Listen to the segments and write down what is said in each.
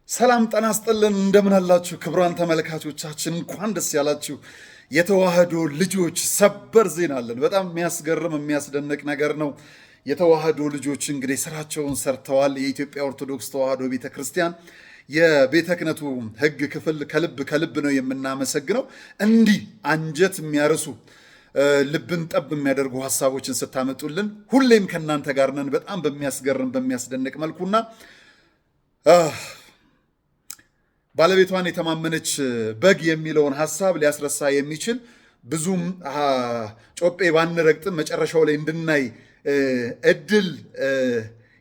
ሰላም ጤና ይስጥልን እንደምን አላችሁ ክቡራን ተመልካቾቻችን እንኳን ደስ ያላችሁ የተዋህዶ ልጆች ሰበር ዜና አለን በጣም የሚያስገርም የሚያስደንቅ ነገር ነው የተዋህዶ ልጆች እንግዲህ ስራቸውን ሰርተዋል የኢትዮጵያ ኦርቶዶክስ ተዋህዶ ቤተክርስቲያን የቤተ ክህነቱ ህግ ክፍል ከልብ ነው የምናመሰግነው እንዲህ አንጀት የሚያርሱ ልብን ጠብ የሚያደርጉ ሐሳቦችን ስታመጡልን ሁሌም ከናንተ ጋር ነን በጣም በሚያስገርም በሚያስደንቅ መልኩና ባለቤቷን የተማመነች በግ የሚለውን ሐሳብ ሊያስረሳ የሚችል ብዙም ጮጴ ባንረግጥም መጨረሻው ላይ እንድናይ እድል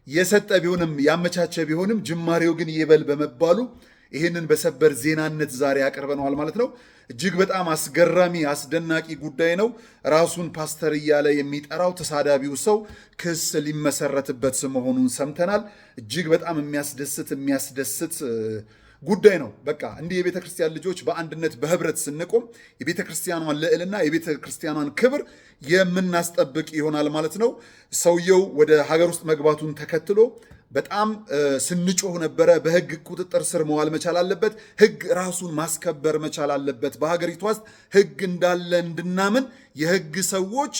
የሰጠ ቢሆንም ያመቻቸ ቢሆንም ጅማሬው ግን ይበል በመባሉ ይህንን በሰበር ዜናነት ዛሬ ያቀርበነዋል ማለት ነው። እጅግ በጣም አስገራሚ አስደናቂ ጉዳይ ነው። ራሱን ፓስተር እያለ የሚጠራው ተሳዳቢው ሰው ክስ ሊመሰረትበት መሆኑን ሰምተናል። እጅግ በጣም የሚያስደስት ጉዳይ ነው። በቃ እንዲህ የቤተ ክርስቲያን ልጆች በአንድነት በህብረት ስንቆም የቤተ ክርስቲያኗን ልዕልና የቤተ ክርስቲያኗን ክብር የምናስጠብቅ ይሆናል ማለት ነው። ሰውየው ወደ ሀገር ውስጥ መግባቱን ተከትሎ በጣም ስንጮህ ነበረ። በህግ ቁጥጥር ስር መዋል መቻል አለበት። ህግ ራሱን ማስከበር መቻል አለበት። በሀገሪቷ ውስጥ ህግ እንዳለ እንድናምን የህግ ሰዎች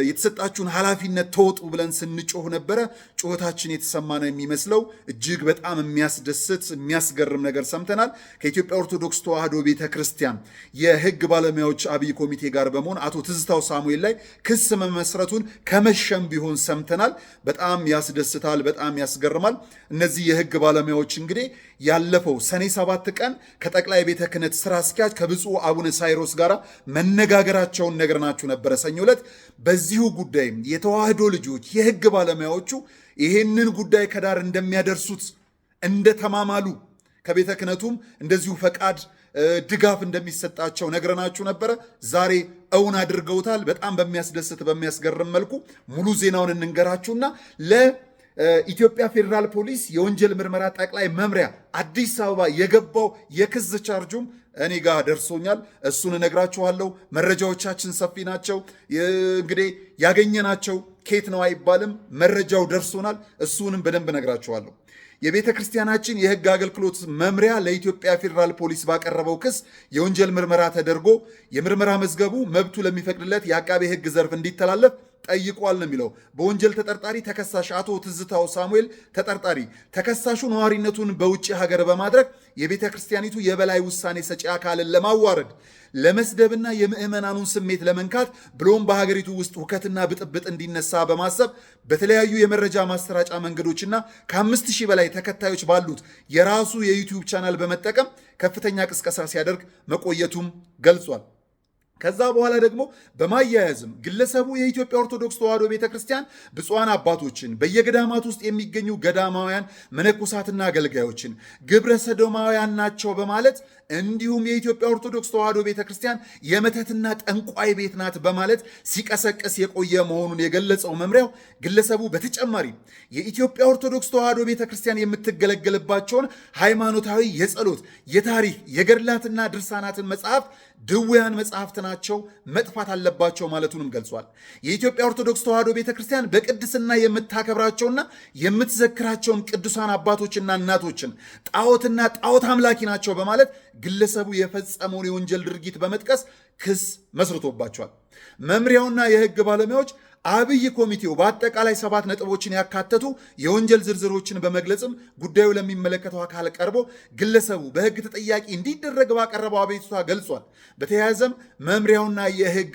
የተሰጣችሁን ኃላፊነት ተወጡ ብለን ስንጮህ ነበረ። ጩኸታችን የተሰማ ነው የሚመስለው። እጅግ በጣም የሚያስደስት የሚያስገርም ነገር ሰምተናል። ከኢትዮጵያ ኦርቶዶክስ ተዋህዶ ቤተክርስቲያን የህግ ባለሙያዎች አብይ ኮሚቴ ጋር በመሆን አቶ ትዝታው ሳሙኤል ላይ ክስ መመስረቱን ከመሸም ቢሆን ሰምተናል። በጣም ያስደስታል፣ በጣም ያስገርማል። እነዚህ የህግ ባለሙያዎች እንግዲህ ያለፈው ሰኔ 7 ቀን ከጠቅላይ ቤተ ክህነት ስራ አስኪያጅ ከብፁዕ አቡነ ሳይሮስ ጋር መነጋገራቸውን ነግረናችሁ ነበረ ሰኞ ዕለት። በዚሁ ጉዳይ የተዋህዶ ልጆች የህግ ባለሙያዎቹ ይህንን ጉዳይ ከዳር እንደሚያደርሱት እንደተማማሉ ከቤተ ክህነቱም እንደዚሁ ፈቃድ ድጋፍ እንደሚሰጣቸው ነግረናችሁ ነበረ። ዛሬ እውን አድርገውታል። በጣም በሚያስደስት በሚያስገርም መልኩ ሙሉ ዜናውን እንንገራችሁና ኢትዮጵያ ፌዴራል ፖሊስ የወንጀል ምርመራ ጠቅላይ መምሪያ አዲስ አበባ የገባው የክስ ቻርጁም እኔ ጋር ደርሶኛል። እሱን እነግራችኋለሁ። መረጃዎቻችን ሰፊ ናቸው። እንግዲህ ያገኘናቸው ኬት ነው አይባልም። መረጃው ደርሶናል። እሱንም በደንብ እነግራችኋለሁ። የቤተ ክርስቲያናችን የህግ አገልግሎት መምሪያ ለኢትዮጵያ ፌዴራል ፖሊስ ባቀረበው ክስ የወንጀል ምርመራ ተደርጎ የምርመራ መዝገቡ መብቱ ለሚፈቅድለት የአቃቤ ህግ ዘርፍ እንዲተላለፍ ጠይቋል ነው የሚለው። በወንጀል ተጠርጣሪ ተከሳሽ አቶ ትዝታው ሳሙኤል ተጠርጣሪ ተከሳሹ ነዋሪነቱን በውጭ ሀገር በማድረግ የቤተ ክርስቲያኒቱ የበላይ ውሳኔ ሰጪ አካልን ለማዋረድ ለመስደብና የምዕመናኑን ስሜት ለመንካት ብሎም በሀገሪቱ ውስጥ ሁከትና ብጥብጥ እንዲነሳ በማሰብ በተለያዩ የመረጃ ማሰራጫ መንገዶችና ከ5000 በላይ ተከታዮች ባሉት የራሱ የዩቲዩብ ቻናል በመጠቀም ከፍተኛ ቅስቀሳ ሲያደርግ መቆየቱም ገልጿል። ከዛ በኋላ ደግሞ በማያያዝም ግለሰቡ የኢትዮጵያ ኦርቶዶክስ ተዋህዶ ቤተክርስቲያን ብፁዓን አባቶችን በየገዳማት ውስጥ የሚገኙ ገዳማውያን መነኮሳትና አገልጋዮችን ግብረ ሰዶማውያን ናቸው በማለት እንዲሁም የኢትዮጵያ ኦርቶዶክስ ተዋህዶ ቤተክርስቲያን የመተትና ጠንቋይ ቤት ናት በማለት ሲቀሰቅስ የቆየ መሆኑን የገለጸው መምሪያው ግለሰቡ በተጨማሪ የኢትዮጵያ ኦርቶዶክስ ተዋህዶ ቤተክርስቲያን የምትገለገልባቸውን ሃይማኖታዊ የጸሎት፣ የታሪክ፣ የገድላትና ድርሳናትን መጽሐፍት ድውያን መጽሐፍት ናቸው መጥፋት አለባቸው ማለቱንም ገልጿል። የኢትዮጵያ ኦርቶዶክስ ተዋህዶ ቤተክርስቲያን በቅድስና የምታከብራቸውና የምትዘክራቸውን ቅዱሳን አባቶችና እናቶችን ጣዖትና ጣዖት አምላኪ ናቸው በማለት ግለሰቡ የፈጸመውን የወንጀል ድርጊት በመጥቀስ ክስ መስርቶባቸዋል። መምሪያውና የህግ ባለሙያዎች አብይ ኮሚቴው በአጠቃላይ 7 ነጥቦችን ያካተቱ የወንጀል ዝርዝሮችን በመግለጽም ጉዳዩ ለሚመለከተው አካል ቀርቦ ግለሰቡ በህግ ተጠያቂ እንዲደረግ ባቀረበው አቤቱታ ገልጿል። በተያያዘም መምሪያውና የህግ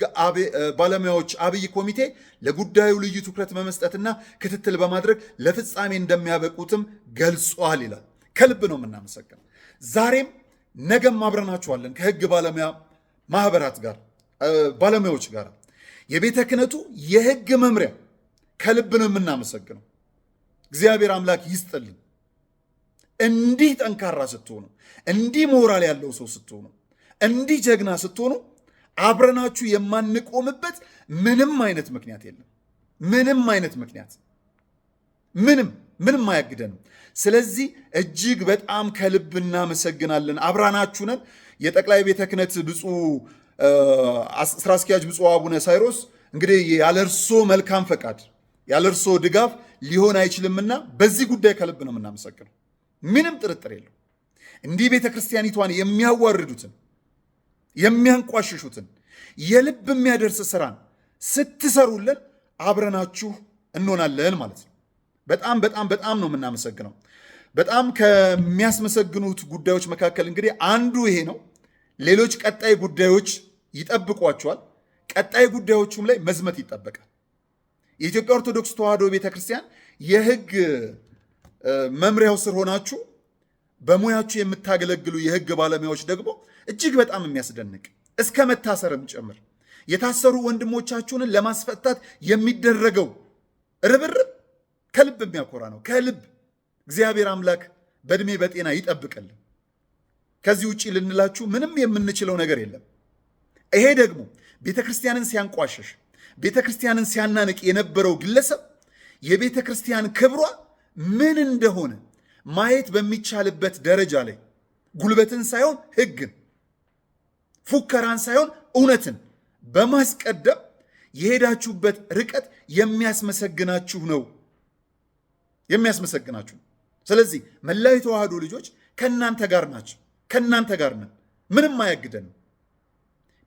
ባለሙያዎች አብይ ኮሚቴ ለጉዳዩ ልዩ ትኩረት በመስጠትና ክትትል በማድረግ ለፍጻሜ እንደሚያበቁትም ገልጿል ይላል። ከልብ ነው የምናመሰግነው። ዛሬም ነገም አብረናችኋለን ከህግ ባለሙያ ማህበራት ጋር ባለሙያዎች ጋር የቤተ ክህነቱ የህግ መምሪያ ከልብ ነው የምናመሰግነው። እግዚአብሔር አምላክ ይስጥልኝ። እንዲህ ጠንካራ ስትሆኑ፣ እንዲህ ሞራል ያለው ሰው ስትሆኑ፣ እንዲህ ጀግና ስትሆኑ አብረናችሁ የማንቆምበት ምንም አይነት ምክንያት የለም። ምንም አይነት ምክንያት ምንም አያግደንም። ስለዚህ እጅግ በጣም ከልብ እናመሰግናለን። አብራናችሁ ነን። የጠቅላይ ቤተ ክህነት ብፁዕ ስራ አስኪያጅ ብፁዕ አቡነ ሳይሮስ እንግዲህ ያለ እርሶ መልካም ፈቃድ ያለ እርሶ ድጋፍ ሊሆን አይችልምና በዚህ ጉዳይ ከልብ ነው የምናመሰግነው። ምንም ጥርጥር የለው። እንዲህ ቤተ ክርስቲያኒቷን የሚያዋርዱትን የሚያንቋሽሹትን የልብ የሚያደርስ ስራን ስትሰሩልን አብረናችሁ እንሆናለን ማለት ነው። በጣም በጣም በጣም ነው የምናመሰግነው። በጣም ከሚያስመሰግኑት ጉዳዮች መካከል እንግዲህ አንዱ ይሄ ነው። ሌሎች ቀጣይ ጉዳዮች ይጠብቋቸዋል። ቀጣይ ጉዳዮቹም ላይ መዝመት ይጠበቃል። የኢትዮጵያ ኦርቶዶክስ ተዋሕዶ ቤተክርስቲያን የህግ መምሪያው ስር ሆናችሁ በሙያችሁ የምታገለግሉ የህግ ባለሙያዎች ደግሞ እጅግ በጣም የሚያስደንቅ እስከ መታሰርም ጭምር የታሰሩ ወንድሞቻችሁን ለማስፈታት የሚደረገው ርብርብ ከልብ የሚያኮራ ነው። ከልብ እግዚአብሔር አምላክ በእድሜ በጤና ይጠብቅልን። ከዚህ ውጪ ልንላችሁ ምንም የምንችለው ነገር የለም። ይሄ ደግሞ ቤተክርስቲያንን ሲያንቋሸሽ ቤተክርስቲያንን ሲያናንቅ የነበረው ግለሰብ የቤተክርስቲያን ክብሯ ምን እንደሆነ ማየት በሚቻልበት ደረጃ ላይ ጉልበትን ሳይሆን ህግን፣ ፉከራን ሳይሆን እውነትን በማስቀደም የሄዳችሁበት ርቀት የሚያስመሰግናችሁ ነው። የሚያስመሰግናችሁ። ስለዚህ መላው የተዋሕዶ ልጆች ከእናንተ ጋር ናቸው፣ ከእናንተ ጋር ነን። ምንም አያግደንም።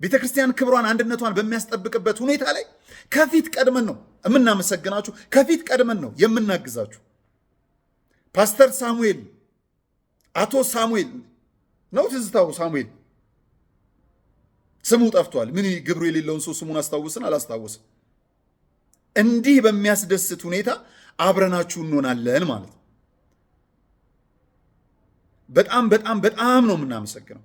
ቤተክርስቲያን ክብሯን አንድነቷን በሚያስጠብቅበት ሁኔታ ላይ ከፊት ቀድመን ነው የምናመሰግናችሁ፣ ከፊት ቀድመን ነው የምናግዛችሁ። ፓስተር ሳሙኤል፣ አቶ ሳሙኤል ነው ትዝታው ሳሙኤል ስሙ ጠፍቷል። ምን ግብሩ የሌለውን ሰው ስሙን አስታውስን አላስታውስም። እንዲህ በሚያስደስት ሁኔታ አብረናችሁ እንሆናለን ማለት ነው። በጣም በጣም በጣም ነው የምናመሰግነው።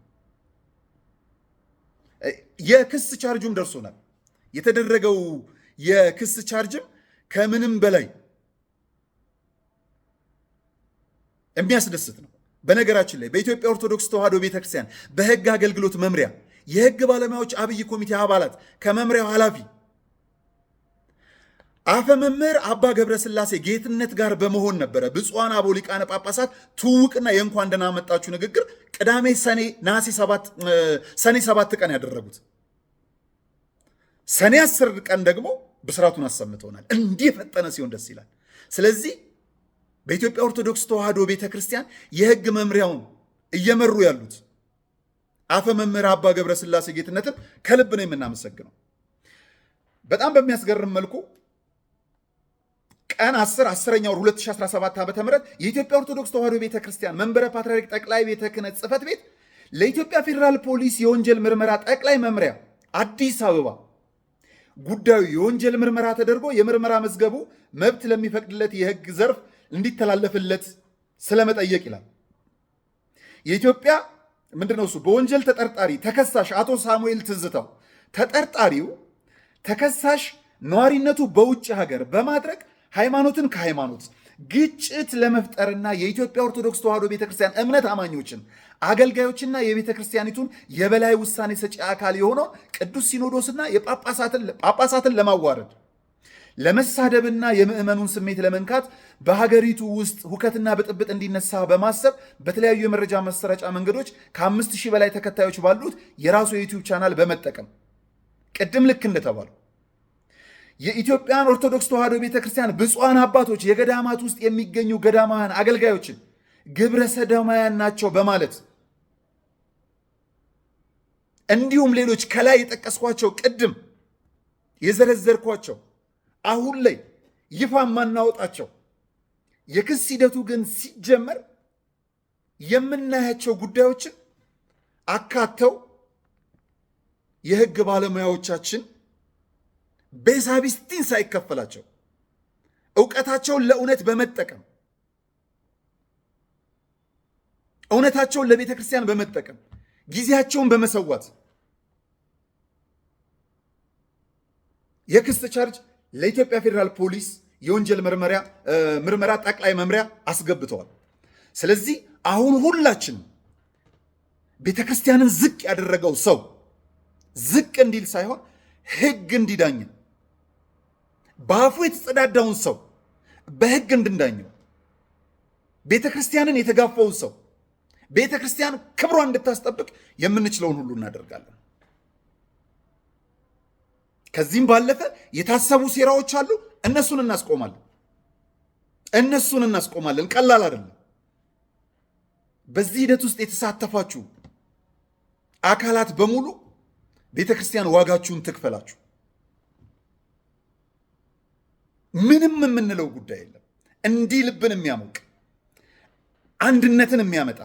የክስ ቻርጁም ደርሶናል። የተደረገው የክስ ቻርጅም ከምንም በላይ የሚያስደስት ነው። በነገራችን ላይ በኢትዮጵያ ኦርቶዶክስ ተዋሕዶ ቤተክርስቲያን በህግ አገልግሎት መምሪያ የህግ ባለሙያዎች አብይ ኮሚቴ አባላት ከመምሪያው ኃላፊ አፈ መምህር አባ ገብረ ሥላሴ ጌትነት ጋር በመሆን ነበረ ብፁዓን አበው ሊቃነ ጳጳሳት ትውውቅና የእንኳን ደህና መጣችሁ ንግግር ቅዳሜ ሰኔ 7 ቀን ያደረጉት። ሰኔ 10 ቀን ደግሞ ብስራቱን አሰምተውናል። እንዲህ የፈጠነ ሲሆን ደስ ይላል። ስለዚህ በኢትዮጵያ ኦርቶዶክስ ተዋሕዶ ቤተክርስቲያን የህግ መምሪያውን እየመሩ ያሉት አፈ መምህር አባ ገብረ ሥላሴ ጌትነትን ከልብ ነው የምናመሰግነው። በጣም በሚያስገርም መልኩ ቀን 10/10 2017 ዓ.ም የኢትዮጵያ ኦርቶዶክስ ተዋሕዶ ቤተክርስቲያን መንበረ ፓትርያርክ ጠቅላይ ቤተ ክህነት ጽሕፈት ቤት ለኢትዮጵያ ፌዴራል ፖሊስ የወንጀል ምርመራ ጠቅላይ መምሪያ አዲስ አበባ ጉዳዩ የወንጀል ምርመራ ተደርጎ የምርመራ መዝገቡ መብት ለሚፈቅድለት የህግ ዘርፍ እንዲተላለፍለት ስለመጠየቅ ይላል። የኢትዮጵያ ምንድነው እሱ በወንጀል ተጠርጣሪ ተከሳሽ አቶ ሳሙኤል ትዝታው ተጠርጣሪው ተከሳሽ ነዋሪነቱ በውጭ ሀገር በማድረግ ሃይማኖትን ከሃይማኖት ግጭት ለመፍጠርና የኢትዮጵያ ኦርቶዶክስ ተዋሕዶ ቤተክርስቲያን እምነት አማኞችን አገልጋዮችና የቤተክርስቲያኒቱን የበላይ ውሳኔ ሰጪ አካል የሆነው ቅዱስ ሲኖዶስና ጳጳሳትን ለማዋረድ ለመሳደብና የምዕመኑን ስሜት ለመንካት በሀገሪቱ ውስጥ ሁከትና ብጥብጥ እንዲነሳ በማሰብ በተለያዩ የመረጃ ማሰራጫ መንገዶች ከ5000 በላይ ተከታዮች ባሉት የራሱ የዩቲዩብ ቻናል በመጠቀም ቅድም ልክ እንደተባሉ የኢትዮጵያን ኦርቶዶክስ ተዋሕዶ ቤተክርስቲያን ብፁዓን አባቶች የገዳማት ውስጥ የሚገኙ ገዳማውያን አገልጋዮችን ግብረ ሰዶማውያን ናቸው በማለት እንዲሁም ሌሎች ከላይ የጠቀስኳቸው ቅድም የዘረዘርኳቸው አሁን ላይ ይፋ ማናወጣቸው የክስ ሂደቱ ግን ሲጀመር የምናያቸው ጉዳዮችን አካተው የህግ ባለሙያዎቻችን ቤሳቢስቲን ሳይከፈላቸው እውቀታቸውን ለእውነት በመጠቀም እውነታቸውን ለቤተ ክርስቲያን በመጠቀም ጊዜያቸውን በመሰዋት የክስ ቻርጅ ለኢትዮጵያ ፌዴራል ፖሊስ የወንጀል ምርመራ ጠቅላይ መምሪያ አስገብተዋል። ስለዚህ አሁን ሁላችንም ቤተ ክርስቲያንን ዝቅ ያደረገው ሰው ዝቅ እንዲል ሳይሆን ህግ እንዲዳኝን በአፉ የተጸዳዳውን ሰው በህግ እንድንዳኘው ቤተ ክርስቲያንን የተጋፋውን ሰው ቤተ ክርስቲያን ክብሯን እንድታስጠብቅ የምንችለውን ሁሉ እናደርጋለን። ከዚህም ባለፈ የታሰቡ ሴራዎች አሉ። እነሱን እናስቆማለን። ቀላል አይደለም። በዚህ ሂደት ውስጥ የተሳተፋችሁ አካላት በሙሉ ቤተ ክርስቲያን ዋጋችሁን ትክፈላችሁ። ምንም የምንለው ጉዳይ የለም። እንዲህ ልብን የሚያሞቅ አንድነትን የሚያመጣ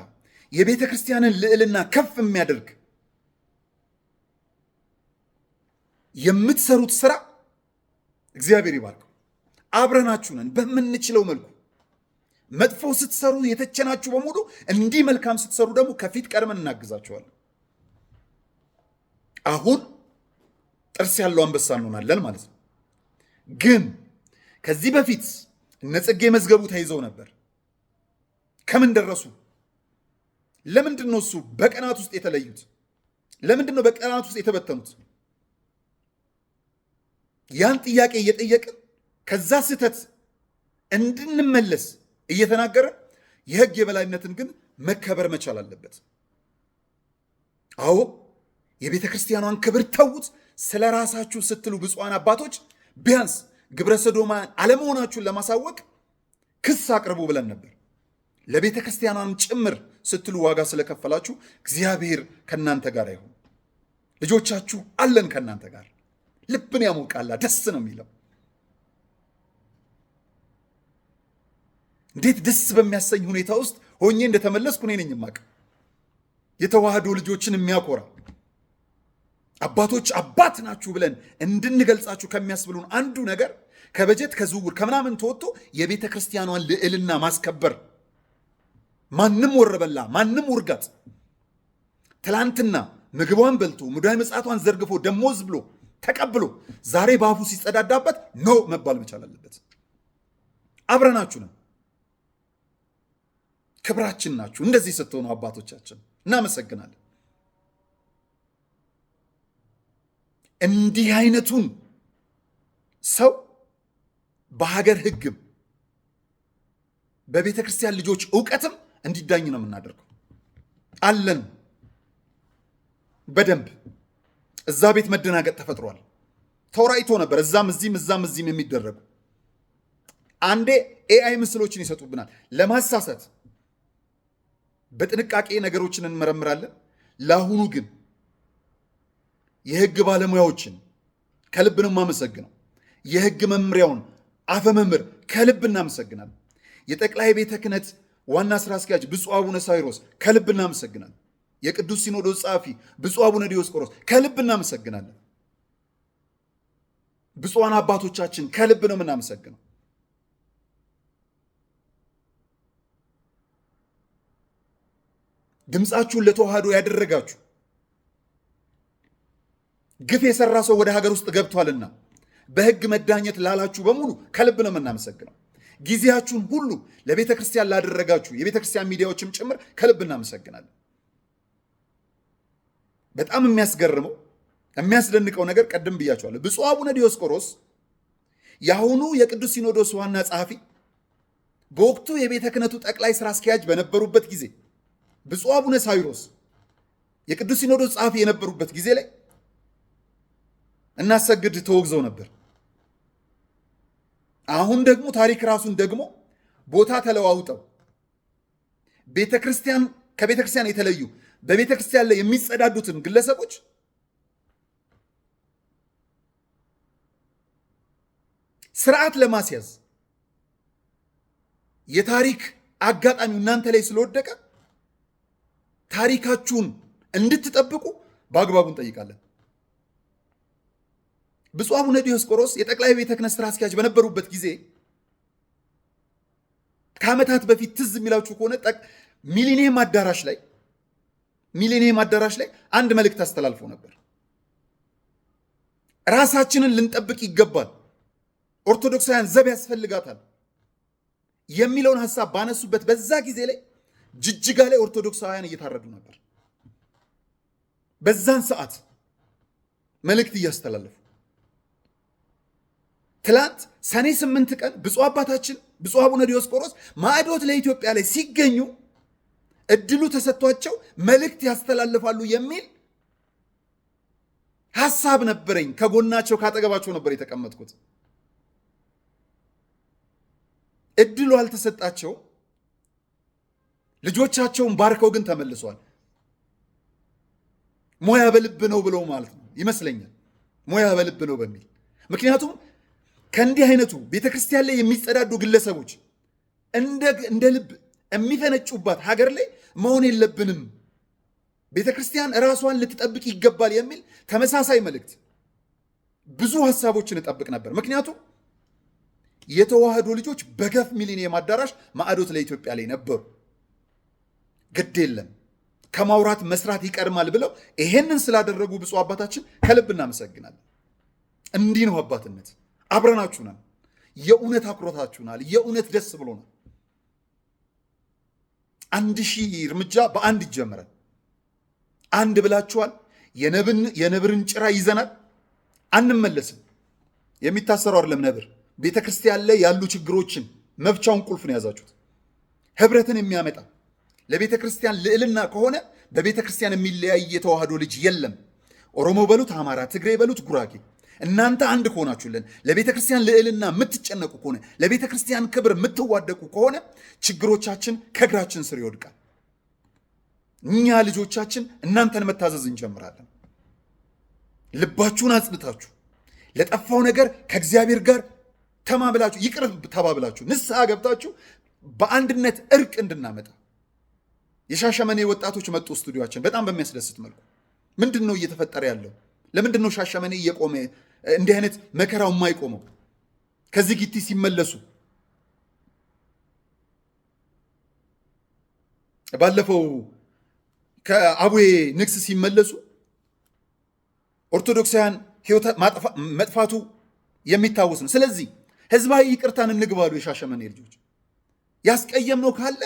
የቤተ ክርስቲያንን ልዕልና ከፍ የሚያደርግ የምትሰሩት ስራ እግዚአብሔር ይባርከው። አብረናችሁ ነን በምንችለው መልኩ። መጥፎ ስትሰሩ የተቸናችሁ በሙሉ እንዲህ መልካም ስትሰሩ ደግሞ ከፊት ቀድመን እናግዛችኋለን። አሁን ጥርስ ያለው አንበሳ እንሆናለን ማለት ነው። ግን ከዚህ በፊት እነ ጽጌ መዝገቡ ተይዘው ነበር። ከምን ደረሱ? ለምንድን ነው እሱ በቀናት ውስጥ የተለዩት? ለምንድን ነው በቀናት ውስጥ የተበተኑት? ያን ጥያቄ እየጠየቅን ከዛ ስህተት እንድንመለስ እየተናገረ የሕግ የበላይነትን ግን መከበር መቻል አለበት። አዎ የቤተ ክርስቲያኗን ክብር ተዉት። ስለ ራሳችሁ ስትሉ ብፁዓን አባቶች ቢያንስ ግብረ ሰዶማውያን አለመሆናችሁን ለማሳወቅ ክስ አቅርቡ ብለን ነበር። ለቤተ ክርስቲያኗን ጭምር ስትሉ ዋጋ ስለከፈላችሁ እግዚአብሔር ከእናንተ ጋር ይሁን። ልጆቻችሁ አለን ከእናንተ ጋር። ልብን ያሞቃላ፣ ደስ ነው የሚለው። እንዴት ደስ በሚያሰኝ ሁኔታ ውስጥ ሆኜ እንደተመለስኩ እኔ ነኝ የማውቅ። የተዋህዶ ልጆችን የሚያኮራ አባቶች አባት ናችሁ ብለን እንድንገልጻችሁ ከሚያስብሉን አንዱ ነገር ከበጀት ከዝውውር ከምናምን ተወጥቶ የቤተ ክርስቲያኗን ልዕልና ማስከበር። ማንም ወረበላ ማንም ውርጋት ትላንትና ምግቧን በልቶ ሙዳይ ምጽዋቷን ዘርግፎ ደሞዝ ብሎ ተቀብሎ ዛሬ በአፉ ሲጸዳዳበት ኖ መባል መቻል አለበት። አብረናችሁ ነው፣ ክብራችን ናችሁ። እንደዚህ ስትሆኑ አባቶቻችን እናመሰግናለን። እንዲህ አይነቱን ሰው በሀገር ሕግም በቤተ ክርስቲያን ልጆች ዕውቀትም እንዲዳኝ ነው የምናደርገው። አለን በደንብ እዛ ቤት መደናገጥ ተፈጥሯል። ተወራይቶ ነበር እዛም እዚህም የሚደረጉ አንዴ ኤአይ ምስሎችን ይሰጡብናል ለማሳሳት። በጥንቃቄ ነገሮችን እንመረምራለን። ለአሁኑ ግን የሕግ ባለሙያዎችን ከልብ ነው የማመሰግነው። የሕግ መምሪያውን አፈ መምህር ከልብ እናመሰግናለን። የጠቅላይ ቤተ ክህነት ዋና ስራ አስኪያጅ ብፁዕ አቡነ ሳይሮስ ከልብ እናመሰግናለን። የቅዱስ ሲኖዶስ ጸሐፊ ብፁዕ አቡነ ዲዮስቆሮስ ከልብ እናመሰግናለን። ብፁዓን አባቶቻችን ከልብ ነው የምናመሰግነው። ድምፃችሁን ለተዋህዶ ያደረጋችሁ ግፍ የሰራ ሰው ወደ ሀገር ውስጥ ገብቷልና በሕግ መዳኘት ላላችሁ በሙሉ ከልብ ነው የምናመሰግነው። ጊዜያችሁን ሁሉ ለቤተ ክርስቲያን ላደረጋችሁ የቤተ ክርስቲያን ሚዲያዎችም ጭምር ከልብ እናመሰግናለን። በጣም የሚያስገርመው የሚያስደንቀው ነገር ቀደም ብያቸዋለሁ። ብፁዕ አቡነ ዲዮስቆሮስ የአሁኑ የቅዱስ ሲኖዶስ ዋና ጸሐፊ በወቅቱ የቤተ ክህነቱ ጠቅላይ ስራ አስኪያጅ በነበሩበት ጊዜ ብፁዕ አቡነ ሳይሮስ የቅዱስ ሲኖዶስ ጸሐፊ የነበሩበት ጊዜ ላይ እናሰግድ ተወግዘው ነበር። አሁን ደግሞ ታሪክ ራሱን ደግሞ ቦታ ተለዋውጠው ቤተክርስቲያን ከቤተክርስቲያን የተለዩ በቤተክርስቲያን ላይ የሚጸዳዱትን ግለሰቦች ስርዓት ለማስያዝ የታሪክ አጋጣሚው እናንተ ላይ ስለወደቀ ታሪካችሁን እንድትጠብቁ በአግባቡ እንጠይቃለን። ብፁዕ አቡነ ዲዮስቆሮስ የጠቅላይ ቤተ ክህነት ስራ አስኪያጅ በነበሩበት ጊዜ ከዓመታት በፊት ትዝ የሚላችሁ ከሆነ ሚሊኒየም አዳራሽ ላይ አንድ መልእክት አስተላልፎ ነበር። ራሳችንን ልንጠብቅ ይገባል፣ ኦርቶዶክሳውያን ዘብ ያስፈልጋታል የሚለውን ሐሳብ ባነሱበት በዛ ጊዜ ላይ ጅጅጋ ላይ ኦርቶዶክሳውያን እየታረዱ ነበር። በዛን ሰዓት መልእክት እያስተላለፉ ትላንት ሰኔ 8 ቀን ብፁዕ አባታችን ብፁዕ አቡነ ዲዮስቆሮስ ማዕዶት ለኢትዮጵያ ላይ ሲገኙ እድሉ ተሰጥቷቸው መልእክት ያስተላልፋሉ የሚል ሐሳብ ነበረኝ። ከጎናቸው ካጠገባቸው ነበር የተቀመጥኩት። እድሉ አልተሰጣቸው። ልጆቻቸውን ባርከው ግን ተመልሷል። ሞያ በልብ ነው ብለው ማለት ነው ይመስለኛል። ሞያ በልብ ነው በሚል ምክንያቱም ከእንዲህ አይነቱ ቤተክርስቲያን ላይ የሚጸዳዱ ግለሰቦች እንደ ልብ የሚፈነጩባት ሀገር ላይ መሆን የለብንም። ቤተክርስቲያን ራሷን ልትጠብቅ ይገባል የሚል ተመሳሳይ መልእክት ብዙ ሀሳቦችን እጠብቅ ነበር። ምክንያቱም የተዋህዶ ልጆች በገፍ ሚሊኒየም አዳራሽ ማዕዶት ለኢትዮጵያ ላይ ነበሩ። ግድ የለም ከማውራት መስራት ይቀድማል ብለው ይሄንን ስላደረጉ ብፁዕ አባታችን ከልብ እናመሰግናለን። እንዲህ ነው አባትነት። አብረናችሁናል። የእውነት አኩረታችሁናል። የእውነት ደስ ብሎናል። 1000 እርምጃ በአንድ ይጀምራል። አንድ ብላችኋል። የነብርን ጭራ ይዘናል። አንመለስም። የሚታሰረው አይደለም ነብር። ቤተ ክርስቲያን ላይ ያሉ ችግሮችን መፍቻውን ቁልፍ ነው የያዛችሁት። ህብረትን የሚያመጣ ለቤተ ክርስቲያን ልዕልና ከሆነ በቤተ ክርስቲያን የሚለያይ የተዋህዶ ልጅ የለም። ኦሮሞ በሉት አማራ፣ ትግሬ በሉት ጉራጌ፣ እናንተ አንድ ከሆናችሁልን ለቤተ ክርስቲያን ልዕልና የምትጨነቁ ከሆነ ለቤተ ክርስቲያን ክብር የምትዋደቁ ከሆነ ችግሮቻችን ከእግራችን ስር ይወድቃል። እኛ ልጆቻችን እናንተን መታዘዝ እንጀምራለን። ልባችሁን አጽድታችሁ ለጠፋው ነገር ከእግዚአብሔር ጋር ተማምላችሁ ይቅር ተባብላችሁ ንስሐ ገብታችሁ በአንድነት እርቅ እንድናመጣ የሻሸመኔ ወጣቶች መጡ ስቱዲዮአችን በጣም በሚያስደስት መልኩ። ምንድን ነው እየተፈጠረ ያለው? ለምንድን ነው ሻሸመኔ እየቆመ እንዲህ አይነት መከራው የማይቆመው? ከዚህ ጊቲ ሲመለሱ ባለፈው ከአቡዬ ንግስ ሲመለሱ ኦርቶዶክሳውያን ሕይወት መጥፋቱ የሚታወስ ነው። ስለዚህ ህዝባዊ ይቅርታን እንግባሉ። የሻሸመኔ ልጆች ያስቀየምነው ካለ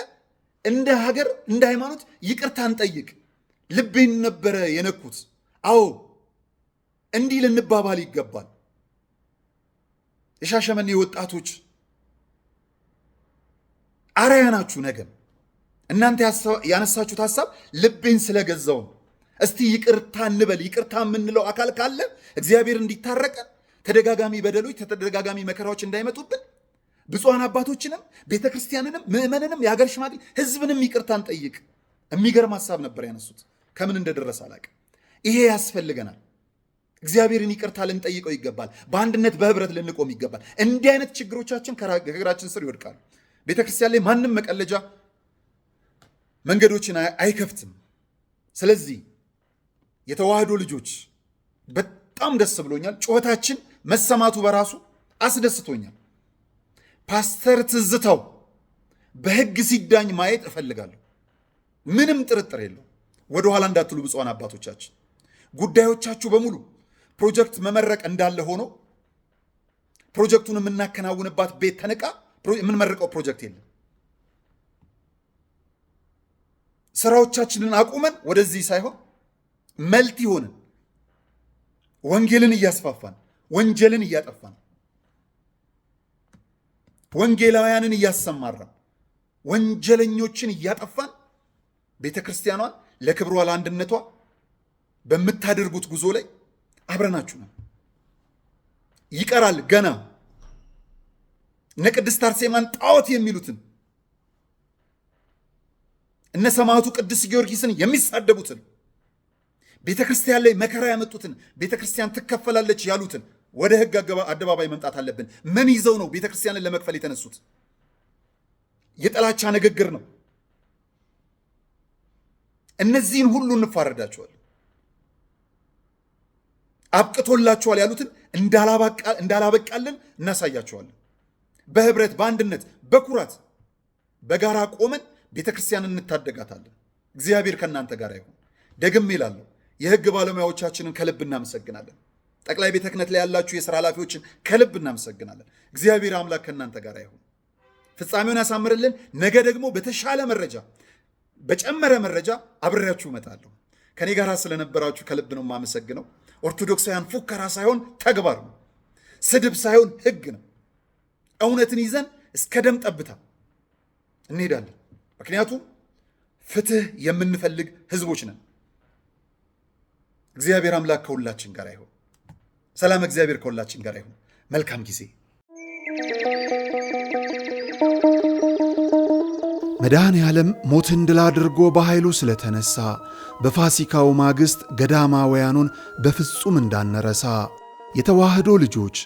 እንደ ሀገር እንደ ሃይማኖት ይቅርታን ጠይቅ። ልቤን ነበረ የነኩት። አዎ እንዲህ ልንባባል ይገባል። የሻሸመኔ ወጣቶች አርአያ ናችሁ። ነገም እናንተ ያነሳችሁት ሀሳብ ልቤን ስለገዛው ነው። እስቲ ይቅርታ እንበል። ይቅርታ የምንለው አካል ካለ እግዚአብሔር እንዲታረቀን ተደጋጋሚ በደሎች ተደጋጋሚ መከራዎች እንዳይመጡብን ብፁዓን አባቶችንም ቤተክርስቲያንንም ምዕመንንም የሀገር ሽማግሌ ህዝብንም ይቅርታን ጠይቅ። የሚገርም ሀሳብ ነበር ያነሱት። ከምን እንደደረሰ አላውቅም። ይሄ ያስፈልገናል። እግዚአብሔርን ይቅርታ ልንጠይቀው ይገባል። በአንድነት በህብረት ልንቆም ይገባል። እንዲህ አይነት ችግሮቻችን ከእግራችን ስር ይወድቃሉ። ቤተክርስቲያን ላይ ማንም መቀለጃ መንገዶችን አይከፍትም። ስለዚህ የተዋህዶ ልጆች በጣም ደስ ብሎኛል። ጩኸታችን መሰማቱ በራሱ አስደስቶኛል። ፓስተር ትዝታው በህግ ሲዳኝ ማየት እፈልጋለሁ። ምንም ጥርጥር የለው። ወደኋላ እንዳትሉ ብፁዓን አባቶቻችን፣ ጉዳዮቻችሁ በሙሉ ፕሮጀክት መመረቅ እንዳለ ሆኖ ፕሮጀክቱን የምናከናውንባት ቤት ተነቃ የምንመርቀው ፕሮጀክት የለም። ስራዎቻችንን አቁመን ወደዚህ ሳይሆን መልቲ ሆነን ወንጌልን እያስፋፋን ወንጀልን እያጠፋን ወንጌላውያንን እያሰማራን ወንጀለኞችን እያጠፋን ቤተ ክርስቲያኗን ለክብሯ ለአንድነቷ በምታደርጉት ጉዞ ላይ አብረናችሁ ነው። ይቀራል ገና እነ ቅድስት አርሴማን ጣዖት የሚሉትን እነ ሰማዕቱ ቅዱስ ጊዮርጊስን የሚሳደቡትን ቤተ ክርስቲያን ላይ መከራ ያመጡትን ቤተ ክርስቲያን ትከፈላለች ያሉትን ወደ ህግ አደባባይ መምጣት አለብን። ምን ይዘው ነው ቤተ ክርስቲያንን ለመክፈል የተነሱት? የጥላቻ ንግግር ነው። እነዚህን ሁሉ እንፋረዳቸዋል። አብቅቶላቸዋል ያሉትን እንዳላበቃልን እናሳያቸዋለን። በህብረት በአንድነት በኩራት በጋራ ቆመን ቤተ ክርስቲያንን እንታደጋታለን። እግዚአብሔር ከእናንተ ጋር ይሁን። ደግሜ እላለሁ የህግ ባለሙያዎቻችንን ከልብ እናመሰግናለን። ጠቅላይ ቤተ ክህነት ላይ ያላችሁ የሥራ ኃላፊዎችን ከልብ እናመሰግናለን። እግዚአብሔር አምላክ ከእናንተ ጋር ይሁን፣ ፍጻሜውን ያሳምርልን። ነገ ደግሞ በተሻለ መረጃ በጨመረ መረጃ አብሬያችሁ እመጣለሁ። ከኔ ጋር ስለነበራችሁ ከልብ ነው የማመሰግነው። ኦርቶዶክሳውያን ፉከራ ሳይሆን ተግባር ነው፣ ስድብ ሳይሆን ህግ ነው። እውነትን ይዘን እስከ ደም ጠብታ እንሄዳለን። ምክንያቱም ፍትህ የምንፈልግ ህዝቦች ነን። እግዚአብሔር አምላክ ከሁላችን ጋር ይሁን። ሰላም እግዚአብሔር ከሁላችን ጋር ይሁን። መልካም ጊዜ መድኃኔ ዓለም ሞትን ድል አድርጎ በኃይሉ ስለተነሳ በፋሲካው ማግስት ገዳማውያኑን በፍጹም እንዳንረሳ የተዋህዶ ልጆች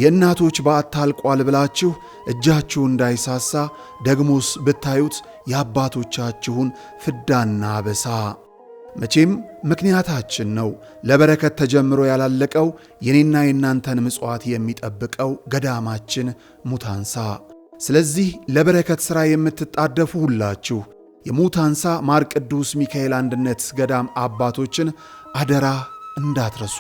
የእናቶች በዓት አልቋል ብላችሁ እጃችሁ እንዳይሳሳ ደግሞስ ብታዩት የአባቶቻችሁን ፍዳና አበሳ። መቼም ምክንያታችን ነው ለበረከት ተጀምሮ ያላለቀው የኔና የናንተን ምጽዋት የሚጠብቀው ገዳማችን ሙታንሳ። ስለዚህ ለበረከት ሥራ የምትጣደፉ ሁላችሁ የሙታንሳ ማር ቅዱስ ሚካኤል አንድነት ገዳም አባቶችን አደራ እንዳትረሱ።